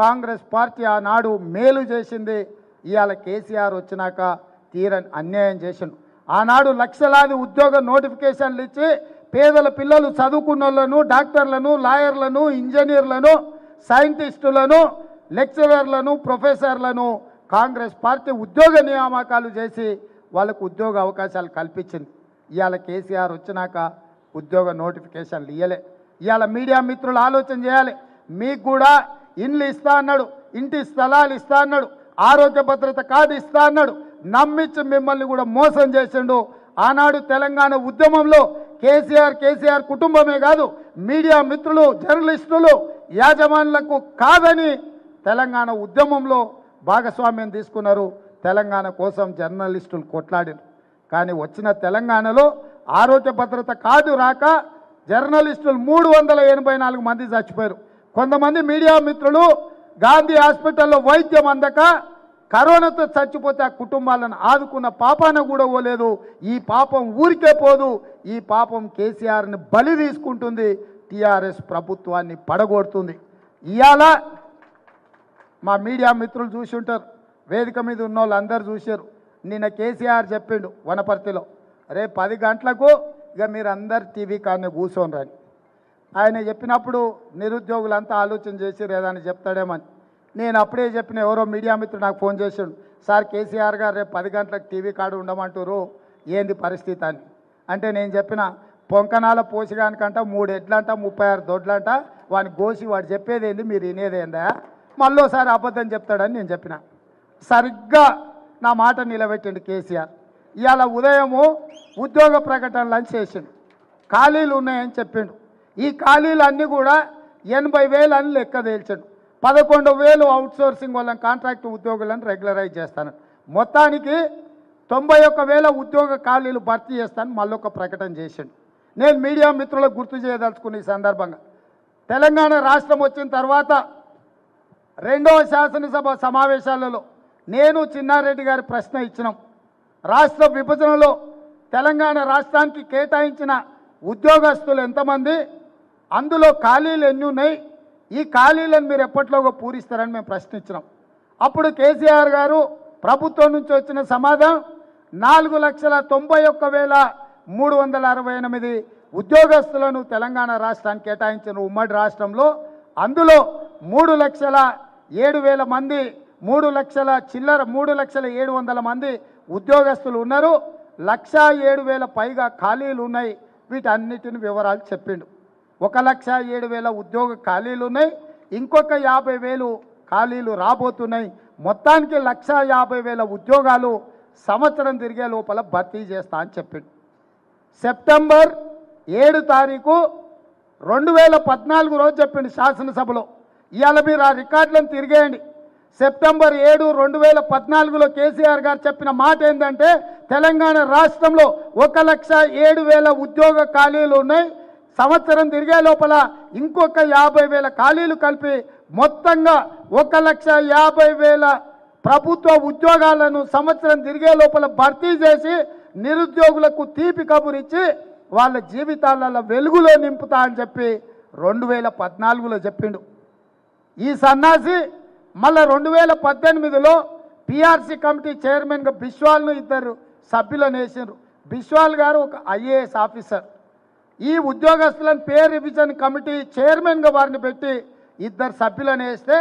Congress party ఆనాడు మేలు చేసింది. ఇవాళ కేసీఆర్ వచ్చినాక తీరని అన్యాయం చేసిండు. ఆనాడు లక్షలాది ఉద్యోగ నోటిఫికేషన్లు ఇచ్చి పేదల పిల్లలు చదువుకున్నోళ్లను, డాక్టర్లను, లాయర్లను, ఇంజనీర్లను, సైంటిస్టులను, లెక్చరర్లను, ప్రొఫెసర్లను కాంగ్రెస్ పార్టీ ఉద్యోగ నియామకాలు చేసి వాళ్ళకు ఉద్యోగ అవకాశాలు కల్పించింది. ఇవాళ కేసీఆర్ వచ్చినాక ఉద్యోగ నోటిఫికేషన్లు ఇవ్వలే. ఇవాళ మీడియా మిత్రులు ఆలోచన చేయాలి. మీకు కూడా ఇండ్లు ఇస్తా అన్నాడు, ఇంటి స్థలాలు ఇస్తా అన్నాడు, ఆరోగ్య భద్రత కార్డు ఇస్తా అన్నాడు. నమ్మించి మిమ్మల్ని కూడా మోసం చేసిండు. ఆనాడు తెలంగాణ ఉద్యమంలో కేసీఆర్ కుటుంబమే కాదు, మీడియా మిత్రులు, జర్నలిస్టులు, యాజమానులకు కాదని తెలంగాణ ఉద్యమంలో భాగస్వామ్యం తీసుకున్నారు. తెలంగాణ కోసం జర్నలిస్టులు కొట్లాడారు. కానీ వచ్చిన తెలంగాణలో ఆరోగ్య భద్రత కార్డు రాక జర్నలిస్టులు 384 మంది చచ్చిపోయారు. కొంతమంది మీడియా మిత్రులు గాంధీ హాస్పిటల్లో వైద్యం అందక కరోనాతో చచ్చిపోతే ఆ కుటుంబాలను ఆదుకున్న పాపాన కూడా పోలేదు. ఈ పాపం ఊరికే పోదు. ఈ పాపం కేసీఆర్ని బలి తీసుకుంటుంది, టీఆర్ఎస్ ప్రభుత్వాన్ని పడగొడుతుంది. ఇవాళ మా మీడియా మిత్రులు చూసి ఉంటారు, వేదిక మీద ఉన్న వాళ్ళు అందరూ చూశారు. నిన్న కేసీఆర్ చెప్పిండు వనపర్తిలో, రేపు 10 గంటలకు ఇక మీరు అందరు టీవీ కాడనే కూర్చొని రండి. ఆయన చెప్పినప్పుడు నిరుద్యోగులంతా ఆలోచన చేసి ఏదని చెప్తాడేమని. నేను అప్పుడే చెప్పిన, ఎవరో మీడియా మిత్రుడు నాకు ఫోన్ చేసాడు, సార్ కేసీఆర్ గారు రేపు 10 గంటలకు టీవీ కాడ ఉండమంటారు, ఏంది పరిస్థితి అని. అంటే నేను చెప్పిన, పొంకనాల పోసిగానికంట 3 ఎడ్లంట 36 దొడ్లంట, వాడిని గోసి వాడు చెప్పేది ఏంది, మీరు వినేదేందా, మళ్ళోసారి అబద్ధం చెప్తాడని నేను చెప్పిన. సరిగ్గా నా మాట నిలబెట్టిండు కేసీఆర్. ఇవాళ ఉదయము ఉద్యోగ ప్రకటనలు అని చేసిండు, ఖాళీలు ఉన్నాయని చెప్పిండు. ఈ ఖాళీలు అన్నీ కూడా 80,000 అని లెక్క తేల్చాడు. 11,000 అవుట్సోర్సింగ్ వాళ్ళని, కాంట్రాక్ట్ ఉద్యోగులను రెగ్యులరైజ్ చేస్తాను. మొత్తానికి 91,000 ఉద్యోగ ఖాళీలు భర్తీ చేస్తాను మళ్ళొక ప్రకటన చేసిండు. నేను మీడియా మిత్రులకు గుర్తు చేయదలుచుకున్న ఈ సందర్భంగా, తెలంగాణ రాష్ట్రం వచ్చిన తర్వాత 2వ శాసనసభ సమావేశాలలో నేను చిన్నారెడ్డి గారి ప్రశ్న ఇచ్చినాం. రాష్ట్ర విభజనలో తెలంగాణ రాష్ట్రానికి కేటాయించిన ఉద్యోగస్తులు ఎంతమంది, అందులో ఖాళీలు ఎన్ని ఉన్నాయి, ఈ ఖాళీలను మీరు ఎప్పట్లోగా పూరిస్తారని మేము ప్రశ్నించినాం. అప్పుడు కేసీఆర్ గారు ప్రభుత్వం నుంచి వచ్చిన సమాధానం 4,91,368 ఉద్యోగస్తులను తెలంగాణ రాష్ట్రానికి కేటాయించిన ఉమ్మడి రాష్ట్రంలో, అందులో 3,07,000 మంది, 3,07,000 మంది ఉద్యోగస్తులు ఉన్నారు. 1,07,000 పైగా ఖాళీలు ఉన్నాయి. వీటన్నిటిని వివరాలు చెప్పిండు. 1,07,000 ఉద్యోగ ఖాళీలు ఉన్నాయి, ఇంకొక 50,000 ఖాళీలు రాబోతున్నాయి. మొత్తానికి 1,50,000 ఉద్యోగాలు సంవత్సరం తిరిగే లోపల భర్తీ చేస్తా అని చెప్పిండు. సెప్టెంబర్ 7 తారీఖు 2014 రోజు చెప్పిండు శాసనసభలో. ఇవాళ మీరు ఆ రికార్డులను తిరిగేయండి. సెప్టెంబర్ 7, 2014లో కేసీఆర్ గారు చెప్పిన మాట ఏంటంటే, తెలంగాణ రాష్ట్రంలో 1,07,000 ఉద్యోగ ఖాళీలు ఉన్నాయి, సంవత్సరం తిరిగే లోపల ఇంకొక 50,000 ఖాళీలు కలిపి మొత్తంగా 1,50,000 ప్రభుత్వ ఉద్యోగాలను సంవత్సరం తిరిగే లోపల భర్తీ చేసి నిరుద్యోగులకు తీపి కబురిచ్చి వాళ్ళ జీవితాలలో వెలుగులో నింపుతా అని చెప్పి 2014లో చెప్పిండు. ఈ సన్నాసి మళ్ళీ 2018లో పిఆర్సీ కమిటీ చైర్మన్గా బిశ్వాల్ను 2 సభ్యులను వేసిండ్రు. బిశ్వాల్ గారు ఒక IAS ఆఫీసర్. ఈ ఉద్యోగస్తులను పే రివిజన్ కమిటీ చైర్మన్గా వారిని పెట్టి 2 సభ్యులను వేస్తే,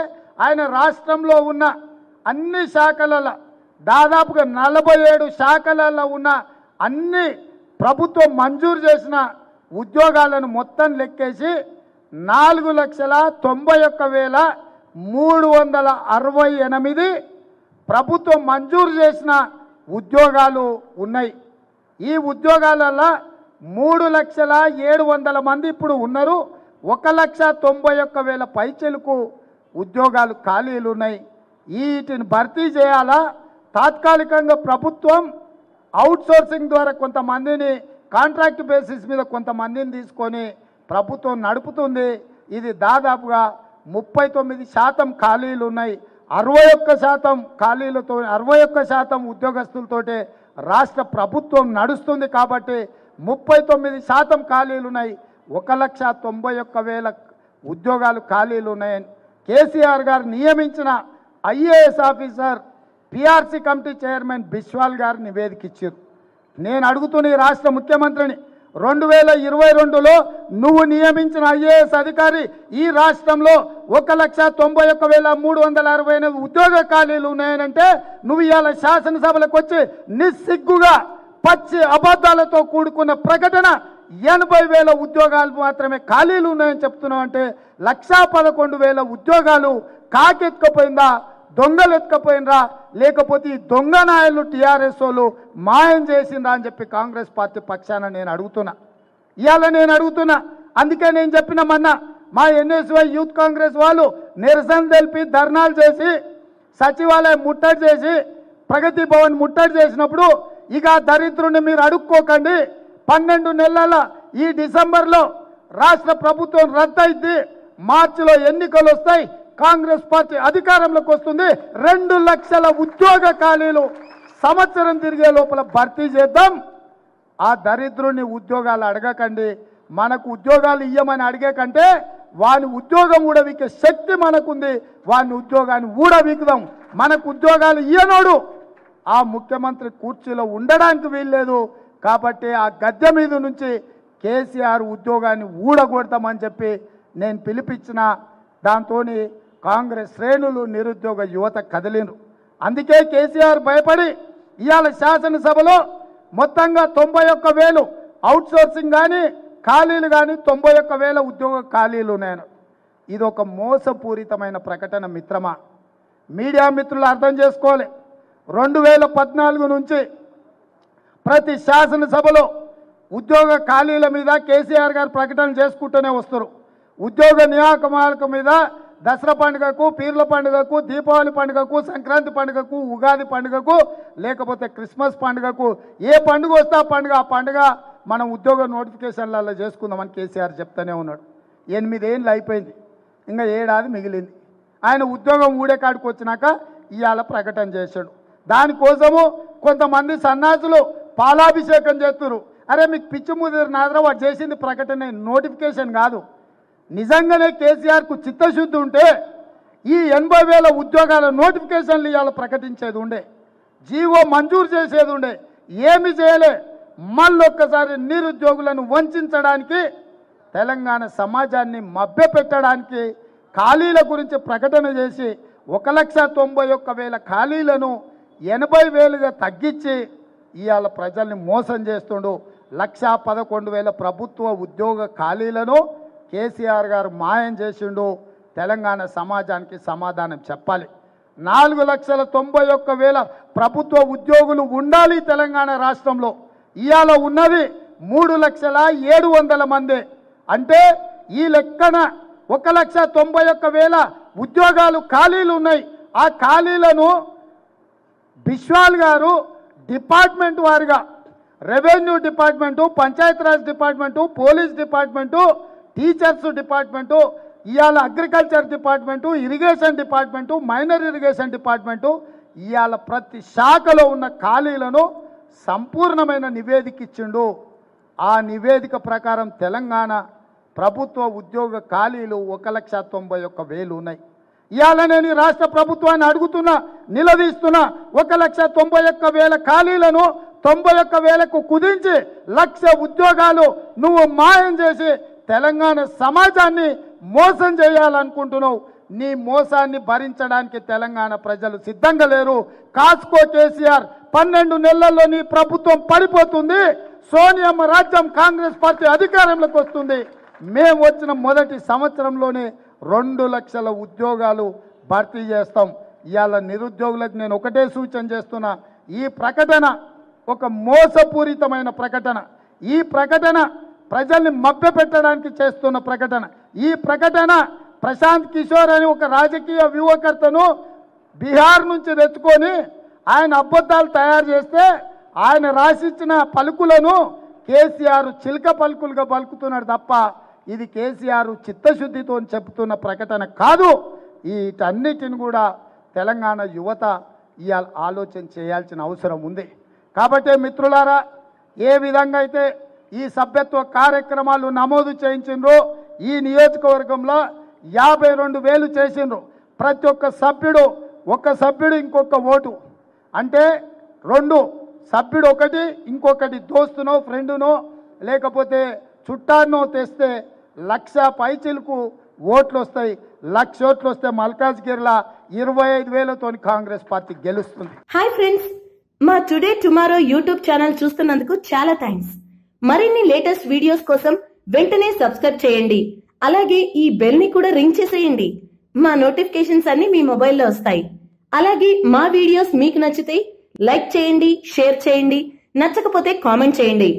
ఆయన రాష్ట్రంలో ఉన్న అన్ని శాఖలలో దాదాపుగా 47 శాఖలలో ఉన్న అన్ని ప్రభుత్వం మంజూరు చేసిన ఉద్యోగాలను మొత్తం లెక్కేసి 4,91,368 ప్రభుత్వం మంజూరు చేసిన ఉద్యోగాలు ఉన్నాయి. ఈ ఉద్యోగాలలో 3,07,000 మంది ఇప్పుడు ఉన్నారు. 1,91,000 పైచెలకు ఉద్యోగాలు ఖాళీలు ఉన్నాయి. వీటిని భర్తీ చేయాలా, తాత్కాలికంగా ప్రభుత్వం అవుట్సోర్సింగ్ ద్వారా కొంతమందిని, కాంట్రాక్ట్ బేసిస్ మీద కొంతమందిని తీసుకొని ప్రభుత్వం నడుపుతుంది. ఇది దాదాపుగా 39% ఖాళీలు ఉన్నాయి. 61% ఖాళీలతో 61% ఉద్యోగస్తులతోటే రాష్ట్ర ప్రభుత్వం నడుస్తుంది. కాబట్టి 39% ఖాళీలు ఉన్నాయి. 1,91,000 ఉద్యోగాలు ఖాళీలు ఉన్నాయని కేసీఆర్ గారు నియమించిన IAS officer PRC committee chairman Biswal గారు నివేదిక ఇచ్చారు. నేను అడుగుతున్న ఈ రాష్ట్ర ముఖ్యమంత్రిని, 2022లో నువ్వు నియమించిన ఐఏఎస్ అధికారి ఈ రాష్ట్రంలో 1,91,368 ఉద్యోగ ఖాళీలు ఉన్నాయనంటే నువ్వు ఇవాళ శాసనసభలకు వచ్చి నిస్సిగ్గుగా పచ్చి అబద్ధాలతో కూడుకున్న ప్రకటన 80,000 ఉద్యోగాలు మాత్రమే ఖాళీలు ఉన్నాయని చెప్తున్నావు అంటే 1,11,000 ఉద్యోగాలు కాకెత్తుకపోయిందా, దొంగలు ఎత్తుకపోయినరా, లేకపోతే ఈ దొంగ నాయలు టీఆర్ఎస్ వాళ్ళు మాయం చేసిండ్రా అని చెప్పి కాంగ్రెస్ పార్టీ పక్షాన నేను అడుగుతున్నా. ఇవాళ నేను అడుగుతున్నా. అందుకే నేను చెప్పిన మొన్న మా ఎన్ఎస్వై యూత్ కాంగ్రెస్ వాళ్ళు నిరసన తెలిపి ధర్నాలు చేసి సచివాలయం ముట్టడి చేసి ప్రగతి భవన్ ముట్టడి చేసినప్పుడు ఇక దరిద్రుని మీరు అడుక్కోకండి, 12 నెలల ఈ డిసెంబర్లో రాష్ట్ర ప్రభుత్వం రద్దయిద్ది, మార్చిలో ఎన్నికలు వస్తాయి, కాంగ్రెస్ పార్టీ అధికారంలోకి వస్తుంది, 2 లక్షల ఉద్యోగ ఖాళీలు సంవత్సరం తిరిగే లోపల భర్తీ చేద్దాం. ఆ దరిద్రుని ఉద్యోగాలు అడగకండి, మనకు ఉద్యోగాలు ఇయ్యమని అడిగే కంటే వాని ఉద్యోగం ఊడవీకే శక్తి మనకుంది, వాని ఉద్యోగాన్ని ఊడవీకుదాం. మనకు ఉద్యోగాలు ఇయ్యనోడు ఆ ముఖ్యమంత్రి కుర్చీలో ఉండడానికి వీల్లేదు. కాబట్టి ఆ గద్దె మీద నుంచి కేసీఆర్ ఉద్యోగాన్ని ఊడగొడతామని చెప్పి నేను పిలిపించిన దాంతో కాంగ్రెస్ శ్రేణులు నిరుద్యోగ యువత కదిలినరు. అందుకే కేసీఆర్ భయపడి ఇవాళ శాసనసభలో మొత్తంగా 91,000 అవుట్సోర్సింగ్ కానీ ఖాళీలు కానీ 91,000 ఉద్యోగ ఖాళీలు ఉన్నాయని. ఇది ఒక మోసపూరితమైన ప్రకటన మిత్రమా. మీడియా మిత్రులు అర్థం చేసుకోవాలి. 2014 నుంచి ప్రతి శాసనసభలో ఉద్యోగ ఖాళీల మీద కేసీఆర్ గారు ప్రకటన చేసుకుంటూనే వస్తారు. ఉద్యోగ నియామకాల మీద దసరా పండుగకు, పీర్ల పండుగకు, దీపావళి పండుగకు, సంక్రాంతి పండుగకు, ఉగాది పండుగకు, లేకపోతే క్రిస్మస్ పండుగకు ఏ పండుగ వస్తే ఆ పండుగ మనం ఉద్యోగ నోటిఫికేషన్లలో చేసుకుందామని కేసీఆర్ చెప్తూనే ఉన్నాడు. 8 ఏళ్ళు అయిపోయింది, ఇంకా 7 ఏడాది మిగిలింది. ఆయన ఉద్యోగం ఊడే కాడికి వచ్చినాక ఇవాళ ప్రకటన చేశాడు. దానికోసము కొంతమంది సన్నాసులు పాలాభిషేకం చేస్తున్నారు. అరే మీకు పిచ్చి ముదిరి నాదరా, వాడు చేసింది ప్రకటన నోటిఫికేషన్ కాదు. నిజంగానే కేసీఆర్కు చిత్తశుద్ధి ఉంటే ఈ 80,000 ఉద్యోగాల నోటిఫికేషన్లు ఇవాళ ప్రకటించేది ఉండే, జీవో మంజూరు చేసేది ఉండే. ఏమి చేయలే. మళ్ళొక్కసారి నిరుద్యోగులను వంచడానికి, తెలంగాణ సమాజాన్ని మభ్యపెట్టడానికి ఖాళీల గురించి ప్రకటన చేసి 1,91,000 ఖాళీలను 80,000గా తగ్గించి ఇవాళ ప్రజల్ని మోసం చేస్తుండు. 1,11,000 ప్రభుత్వ ఉద్యోగ ఖాళీలను కేసీఆర్ గారు మాయం చేసిండు. తెలంగాణ సమాజానికి సమాధానం చెప్పాలి. 4,91,000 ప్రభుత్వ ఉద్యోగులు ఉండాలి తెలంగాణ రాష్ట్రంలో. ఇవాళ ఉన్నది 3,07,000 మంది. అంటే ఈ లెక్కన 1,91,000 ఉద్యోగాలు ఖాళీలు ఉన్నాయి. ఆ ఖాళీలను బిశ్వాల్ గారు డిపార్ట్మెంట్ వారిగా revenue department, Panchayati Raj department, police department, teachers department, ఇవాళ agriculture department, irrigation department, minor irrigation department, ఇవాళ ప్రతి శాఖలో ఉన్న ఖాళీలను సంపూర్ణమైన నివేదిక ఇచ్చిండు. ఆ నివేదిక ప్రకారం తెలంగాణ ప్రభుత్వ ఉద్యోగ ఖాళీలు 1,91,000 ఉన్నాయి. ఇవాళ నేను రాష్ట్ర ప్రభుత్వాన్ని అడుగుతున్నా, నిలదీస్తున్నా, 1,91,000 ఖాళీలను 91,000కు కుదించి 1,00,000 ఉద్యోగాలు నువ్వు మాయం చేసి తెలంగాణ సమాజాన్ని మోసం చేయాలనుకుంటున్నావు. నీ మోసాన్ని భరించడానికి తెలంగాణ ప్రజలు సిద్ధంగా లేరు. కాస్కో కేసీఆర్, 12 నెలల్లో నీ ప్రభుత్వం పడిపోతుంది. సోనియమ్మ రాజ్యం, కాంగ్రెస్ పార్టీ అధికారంలోకి వస్తుంది. మేము వచ్చిన మొదటి సంవత్సరంలోనే 2 లక్షల ఉద్యోగాలు భర్తీ చేస్తాం. ఇవాళ నిరుద్యోగులకు నేను ఒకటే సూచన చేస్తున్నా, ఈ ప్రకటన ఒక మోసపూరితమైన ప్రకటన. ఈ ప్రకటన ప్రజల్ని మభ్యపెట్టడానికి చేస్తున్న ప్రకటన. ఈ ప్రకటన ప్రశాంత్ కిషోర్ అని ఒక రాజకీయ వ్యూహకర్తను బీహార్ నుంచి తెచ్చుకొని ఆయన అబద్ధాలు తయారు చేస్తే ఆయన రాసిచ్చిన పలుకులను కేసీఆర్ చిలక పలుకులుగా పలుకుతున్నాడు తప్ప ఇది కేసీఆర్ చిత్తశుద్ధితో చెబుతున్న ప్రకటన కాదు. వీటన్నిటిని కూడా తెలంగాణ యువత ఇవాళ ఆలోచన చేయాల్సిన అవసరం ఉంది. కాబట్టి మిత్రులారా, ఏ విధంగా అయితే ఈ సభ్యత్వ కార్యక్రమాలు నమోదు చేయించిండ్రో ఈ నియోజకవర్గంలో 52,000 చేసిండ్రు. ప్రతి ఒక్క సభ్యుడు ఇంకొక ఓటు అంటే 2 సభ్యుడు ఒకటి ఇంకొకటి దోస్తునో ఫ్రెండునో లేకపోతే చుట్టాన్నో తెస్తే 1,00,000 పైచిలకు ఓట్లు వస్తాయి. 1,00,000 ఓట్లు వస్తే మల్కాజ్గిరిలో 25,000తో కాంగ్రెస్ పార్టీ గెలుస్తుంది. హాయ్ ఫ్రెండ్స్, మా టుడే టుమారో యూట్యూబ్ ఛానల్ చూస్తున్నందుకు చాలా థ్యాంక్స్. మరిన్ని లేటెస్ట్ వీడియోస్ కోసం వెంటనే సబ్స్క్రైబ్ చేయండి. అలాగే ఈ బెల్ ని కూడా రింగ్ చేసేయండి. మా నోటిఫికేషన్స్ అన్ని మీ మొబైల్లో వస్తాయి. అలాగే మా వీడియోస్ మీకు నచ్చితే లైక్ చేయండి, షేర్ చేయండి, నచ్చకపోతే కామెంట్ చేయండి.